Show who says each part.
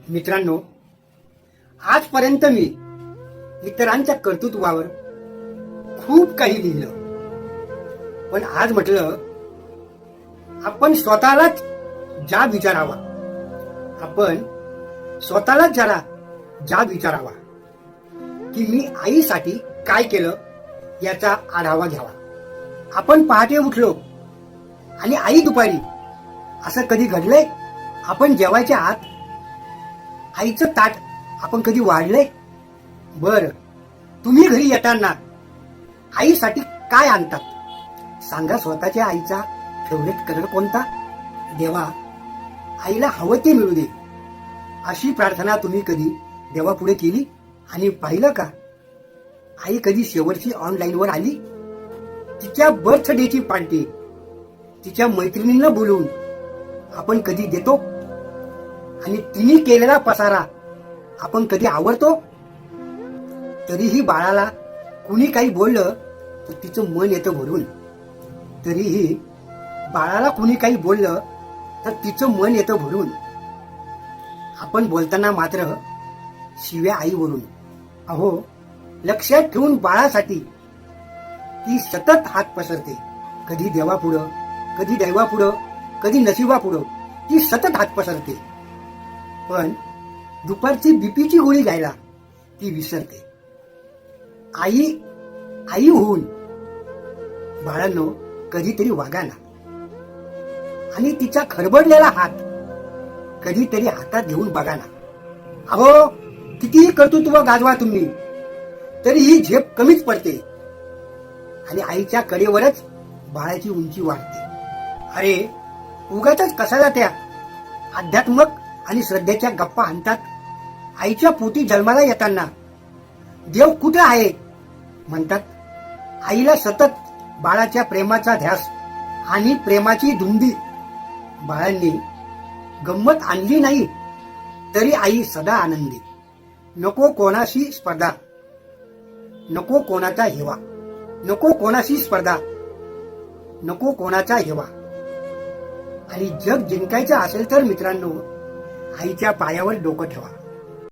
Speaker 1: मित्रांनो, आजपर्यंत मी इतरांच्या कर्तृत्वावर खूप काही लिहिलं, पण आज म्हटलं आपण स्वतःलाच जाब विचारावा. आपण स्वतःलाच जरा जाब विचारावा की मी आईसाठी काय केलं याचा आढावा घ्यावा. आपण पहाटे उठलो आणि आई दुपारी, असं कधी घडलंय? आपण जेवायच्या आत आईचं ताट आपण कधी वाढलंय? बर, तुम्ही घरी येताना आईसाठी काय आणतात? सांगा. स्वतःच्या आईचा फेवरेट कलर कोणता? देवा, आईला हवं ते मिळू दे, अशी प्रार्थना तुम्ही कधी देवापुढे केली आणि पाहिलं का? आई कधी शेवटची ऑनलाईनवर आली? तिच्या बर्थडेची पार्टी तिच्या मैत्रिणींना बोलवून आपण कधी देतो? आणि तिने केलेला पसारा आपण कधी आवरतो? तरीही बाळाला कुणी काही बोललं तर तिचं मन येतं भरून. तरीही बाळाला कुणी काही बोललं तर तिचं मन येतं भरून. आपण बोलताना मात्र शिव्या आईवरून. अहो, लक्षात ठेवून बाळासाठी ती सतत हात पसरते. कधी देवापुढं, कधी दैवापुढं, कधी नशिबापुढं ती सतत हात पसरते. पण दुपारची बीपीची गोळी घ्यायला ती विसरते. आई आई होऊन बाळांनो कधीतरी वागा ना, आणि तिचा खरबडलेला हात कधीतरी हातात घेऊन बघा ना. अहो, कितीही कर्तृत्व गाजवा तुम्ही, तरी ही झेप कमीच पडते आणि आईच्या कडेवरच बाळाची उंची वाढते. अरे, उगाच कशाला त्या अध्यात्मक आणि श्रद्धेच्या गप्पा आणतात? आईच्या पोटी जन्माला येताना देव कुठे आहे म्हणतात. आईला सतत बाळाच्या प्रेमाचा ध्यास आणि प्रेमाची धुंदी. बाळांनी गंमत आणली नाही तरी आई सदा आनंदी. नको कोणाशी स्पर्धा, नको कोणाचा हेवा, नको कोणाशी स्पर्धा, नको कोणाचा हेवा. आणि जग जिंकायचं असेल तर मित्रांनो, आईच्या पायावर डोकं ठेवा.